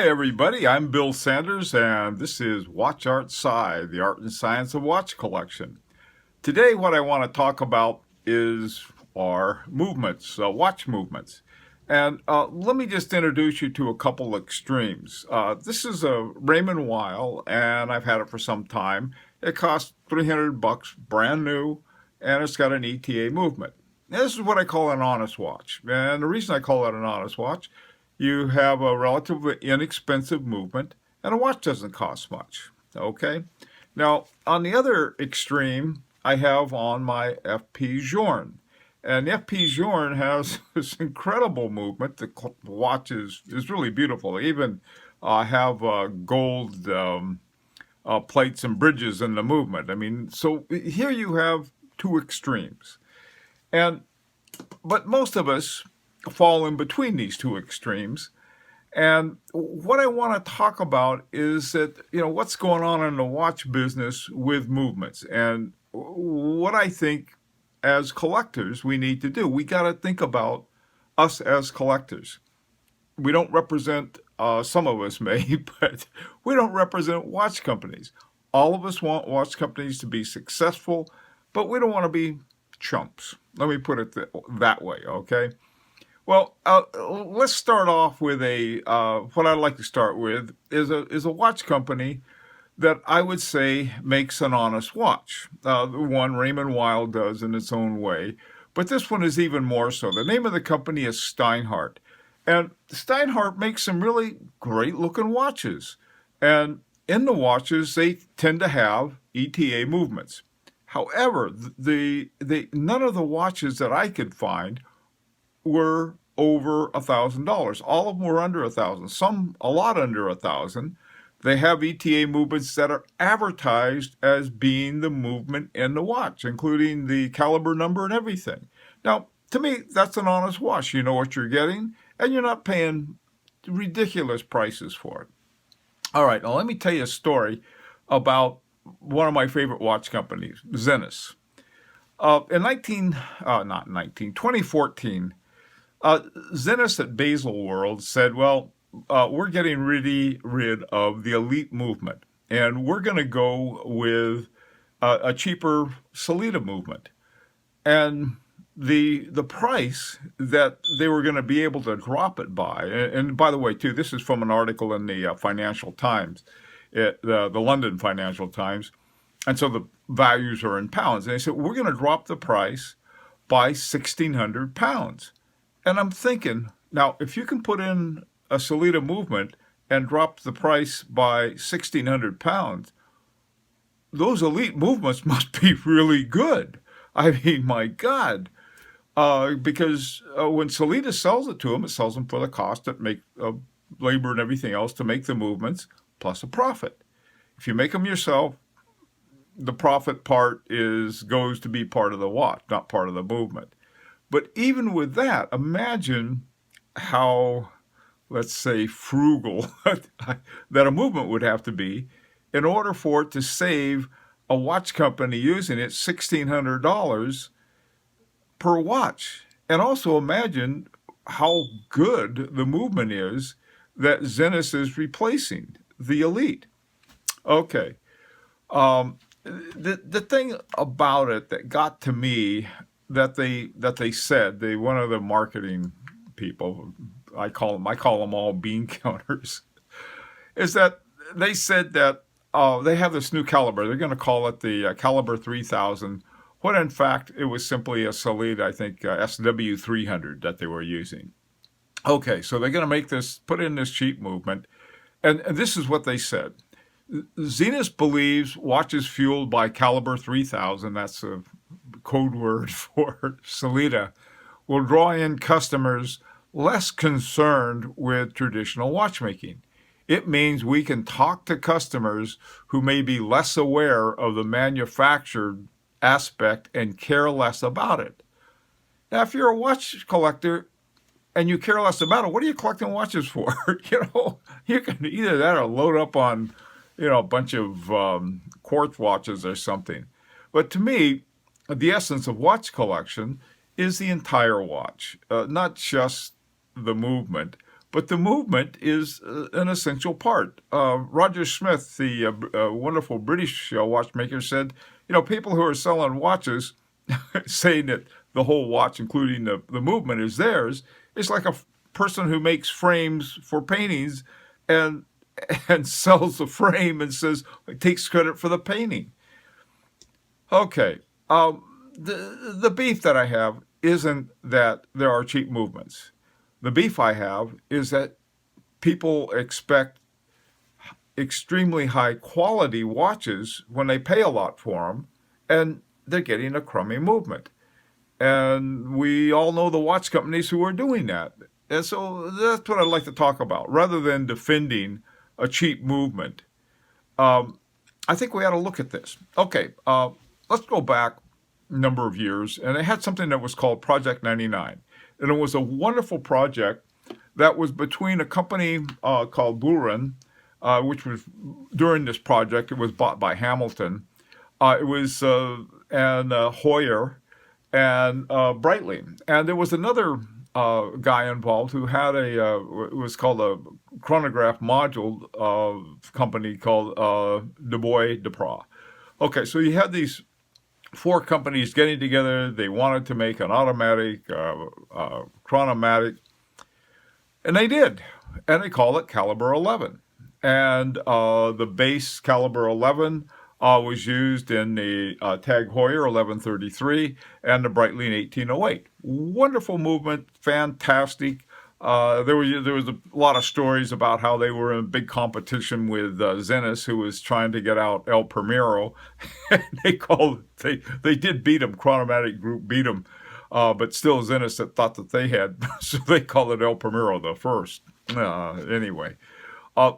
Hi, everybody. I'm Bill Sanders, and this is WatchArtSci, the art and science of watch collection. Today, what I want to talk about is our movements, watch movements. And let me just introduce you to a couple extremes. This is a Raymond Weil, and I've had it for some time. It costs $300, brand new, and it's got an ETA movement. Now, this is what I call an honest watch. And the reason I call it an honest watch, you have a relatively inexpensive movement, and a watch doesn't cost much. Okay? Now, on the other extreme, I have on my FP Journe. And the FP Journe has this incredible movement. The watch is really beautiful. They even have gold plates and bridges in the movement. I mean, so here you have two extremes. But most of us fall in between these two extremes. And what I want to talk about is that, what's going on in the watch business with movements, and what I think as collectors we need to do. We got to think about us as collectors. We don't represent, some of us may, but we don't represent watch companies. All of us want watch companies to be successful, but we don't want to be chumps. Let me put it that way, okay? Well, let's start off with what I'd like to start with is a watch company that I would say makes an honest watch. The one Raymond Weil does in its own way, but this one is even more so. The name of the company is Steinhardt, and Steinhardt makes some really great looking watches. And in the watches, they tend to have ETA movements. However, none of the watches that I could find were over $1,000. All of them were under $1,000. Some a lot under $1,000. They have ETA movements that are advertised as being the movement in the watch, including the caliber number and everything. Now, to me, that's an honest watch. You know what you're getting, and you're not paying ridiculous prices for it. All right, now let me tell you a story about one of my favorite watch companies, Zenith. In 2014, Zenith at Baselworld said, well, we're getting really rid of the elite movement, and we're going to go with a cheaper Sellita movement. And the price that they were going to be able to drop it by, and by the way, too, this is from an article in the Financial Times, the London Financial Times, and so the values are in pounds. And they said, we're going to drop the price by 1,600 pounds. And I'm thinking, now, if you can put in a Sellita movement and drop the price by 1,600 pounds, those elite movements must be really good. I mean, my God. Because when Sellita sells it to them, it sells them for the cost that make labor and everything else to make the movements, plus a profit. If you make them yourself, the profit part goes to be part of the watch, not part of the movement. But even with that, imagine how, let's say, frugal that a movement would have to be in order for it to save a watch company using it $1,600 per watch. And also imagine how good the movement is that Zenith is replacing, the elite. Okay. The thing about it that got to me that they said, one of the marketing people, I call them all bean counters, is that they said that they have this new caliber. They're going to call it the Caliber 3000, when in fact it was simply a Sellita, I think, SW300 that they were using. Okay, so they're going to put in this cheap movement, and this is what they said. Zenith believes watches fueled by Caliber 3000, that's a code word for Sellita, will draw in customers less concerned with traditional watchmaking. It means we can talk to customers who may be less aware of the manufactured aspect and care less about it. Now, if you're a watch collector and you care less about it, what are you collecting watches for? You can either that or load up on, a bunch of quartz watches or something. But to me, the essence of watch collection is the entire watch, not just the movement, but the movement is an essential part. Roger Smith, the wonderful British watchmaker, said, people who are selling watches saying that the whole watch, including the movement, is theirs, is like a person who makes frames for paintings and sells the frame and says, takes credit for the painting. Okay. The beef that I have isn't that there are cheap movements. The beef I have is that people expect extremely high quality watches when they pay a lot for them, and they're getting a crummy movement. And we all know the watch companies who are doing that. And so that's what I'd like to talk about. Rather than defending a cheap movement, I think we ought to look at this. Okay, let's go back a number of years, and they had something that was called Project 99. And it was a wonderful project that was between a company called Buren, which was, during this project, it was bought by Hamilton. It was, and Hoyer, and Breitling. And there was another guy involved who had it was called a chronograph module company called Dubois-Duprat. Okay, so you had these four companies getting together. They wanted to make an automatic, chronomatic, and they did. And they called it Caliber 11. And the base Caliber 11 was used in the Tag Heuer 1133 and the Breitling 1808. Wonderful movement, fantastic. There was a lot of stories about how they were in big competition with Zenith, who was trying to get out El Primero. They did beat them. Chronomatic Group beat them, but still Zenith thought that they had, so they called it El Primero the first. Anyway.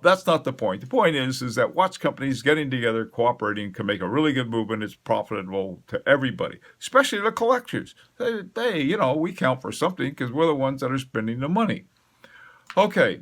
That's not the point. The point is that watch companies getting together, cooperating, can make a really good movement. It's profitable to everybody, especially the collectors. We count for something because we're the ones that are spending the money. Okay,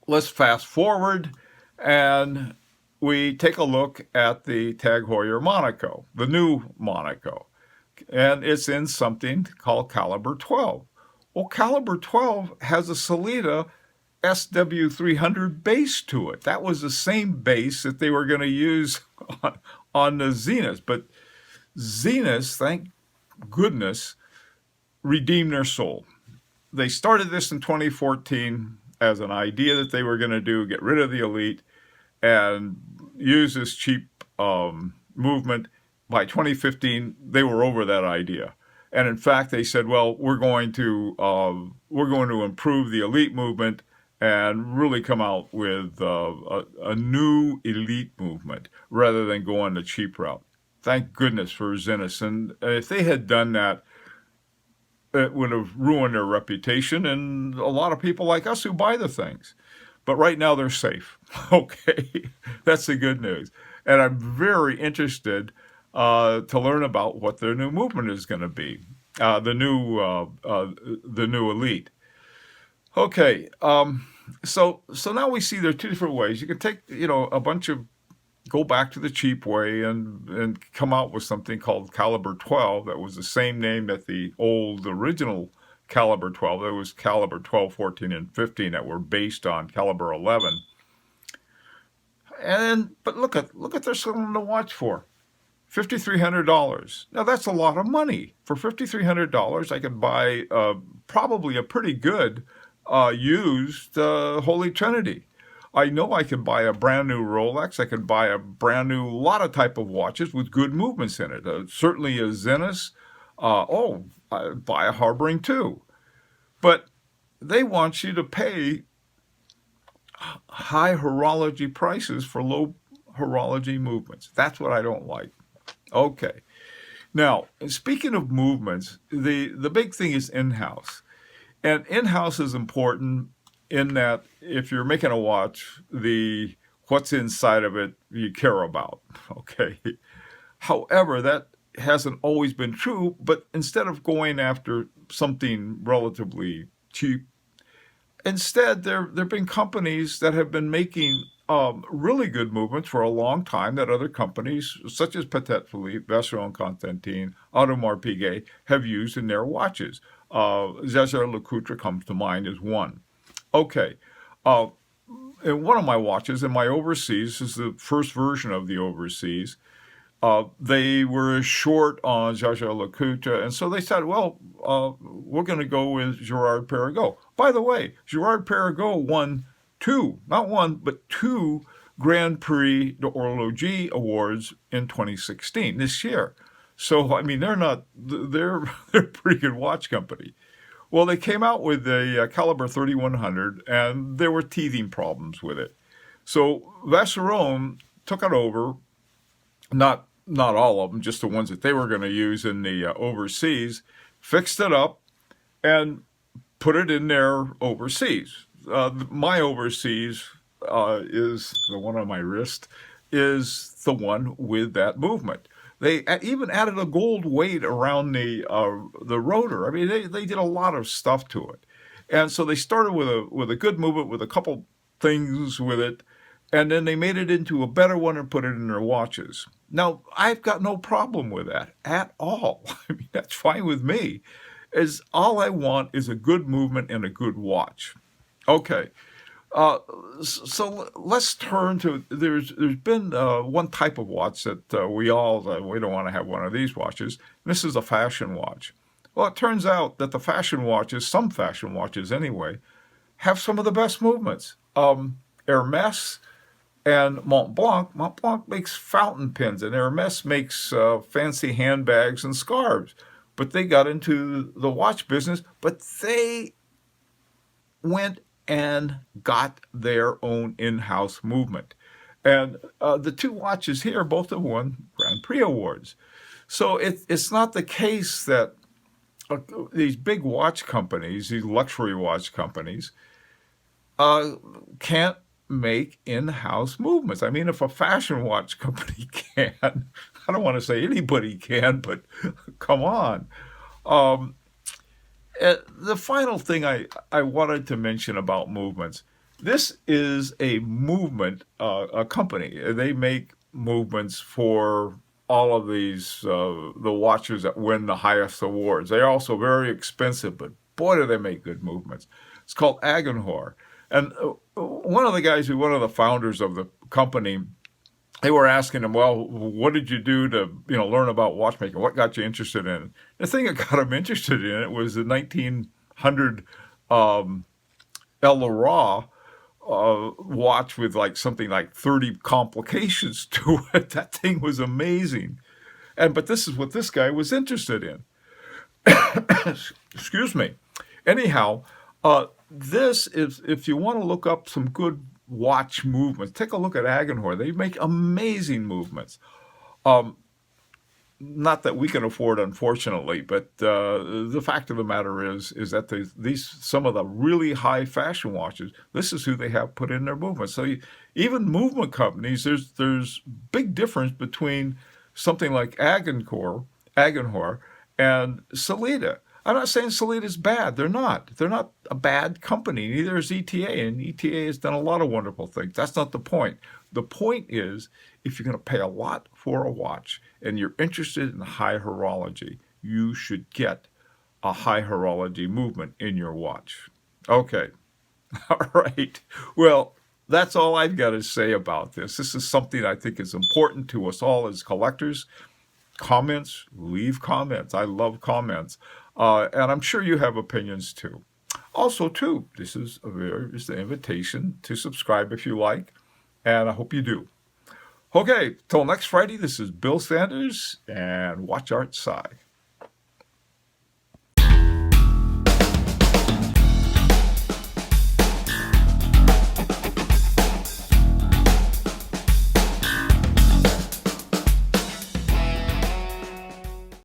let's fast forward, and we take a look at the Tag Heuer Monaco, the new Monaco, and it's in something called Caliber 12. Well, Caliber 12 has a Sellita SW300 base to it. That was the same base that they were going to use on the Zenith. But Zenith, thank goodness, redeemed their soul. They started this in 2014 as an idea that they were going to do, get rid of the Elite and use this cheap movement. By 2015, they were over that idea. And in fact, they said, well, we're going to improve the Elite movement and really come out with a new Elite movement rather than go on the cheap route. Thank goodness for Zenith. And if they had done that, it would have ruined their reputation and a lot of people like us who buy the things. But right now they're safe. Okay, that's the good news. And I'm very interested to learn about what their new movement is going to be, the new Elite. Okay, so now we see there are two different ways. You can take go back to the cheap way and come out with something called Caliber 12 that was the same name that the original Caliber 12. There was Caliber 12, 14, and 15 that were based on Caliber 11. But look at they're selling the watch for $5,300. Now that's a lot of money. For $5,300, I could buy probably a pretty good used Holy Trinity. I know I can buy a brand new Rolex. I can buy a brand new lot of type of watches with good movements in it. Certainly a Zenith. I buy a Harboring too. But they want you to pay high horology prices for low horology movements. That's what I don't like. Okay. Now, speaking of movements, the big thing is in-house. And in-house is important in that if you're making a watch, what's inside of it you care about, okay? However, that hasn't always been true, but instead of going after something relatively cheap, instead there have been companies that have been making really good movements for a long time that other companies, such as Patek Philippe, Vacheron Constantin, Audemars Piguet, have used in their watches. Jaeger-LeCoultre comes to mind as one. Okay. Uh, in one of my watches, in my Overseas, is the first version of the Overseas. They were short on Jaeger-LeCoultre, and so they said, well, we're going to go with Girard-Perregaux. By the way, Girard-Perregaux won not one, but two Grand Prix de Horologie awards in 2016, this year. So, I mean, they're a pretty good watch company. Well, they came out with a caliber 3100, and there were teething problems with it. So Vacheron took it over, not all of them, just the ones that they were going to use in the Overseas, fixed it up, and put it in their Overseas. My Overseas is the one on my wrist, is the one with that movement. They even added a gold weight around the rotor. I mean, they did a lot of stuff to it, and so they started with a good movement with a couple things with it, and then they made it into a better one and put it in their watches. Now, I've got no problem with that at all. I mean, that's fine with me. All I want is a good movement and a good watch. Okay. So let's turn to, there's been one type of watch that we don't want to have one of these watches. This is a fashion watch. Well, it turns out that the fashion watches, some fashion watches anyway, have some of the best movements. Hermes and Mont Blanc. Mont Blanc makes fountain pens, and Hermes makes fancy handbags and scarves. But they got into the watch business, but they went and got their own in-house movement. And the two watches here both have won Grand Prix awards. So it's not the case that these big watch companies, these luxury watch companies, can't make in-house movements. I mean, if a fashion watch company can, I don't want to say anybody can, but come on. The final thing I wanted to mention about movements, this is a movement, a company. They make movements for all of these, the watches that win the highest awards. They're also very expensive, but boy, do they make good movements. It's called Agenhor. And one of the founders of the company, they were asking him, well, what did you do to, learn about watchmaking? What got you interested in it? The thing that got him interested in it was the 1900 El Leroy watch with something like 30 complications to it. That thing was amazing. But this is what this guy was interested in. Excuse me. Anyhow, this is, if you want to look up some good watch movements, take a look at Agenhor. They make amazing movements. Not that we can afford, unfortunately, but the fact of the matter is that some of the really high fashion watches, this is who they have put in their movements. So even movement companies, there's big difference between something like Agenhor and Sellita. I'm not saying Sellita's bad. They're not. They're not a bad company. Neither is ETA, and ETA has done a lot of wonderful things. That's not the point. The point is, if you're going to pay a lot for a watch and you're interested in high horology, you should get a high horology movement in your watch. Okay. All right. Well, that's all I've got to say about this. This is something I think is important to us all as collectors. Comments, leave comments. I love comments. And I'm sure you have opinions too. Also, too, this is the invitation to subscribe if you like, and I hope you do. Okay, till next Friday, this is Bill Sanders and WatchArtSci.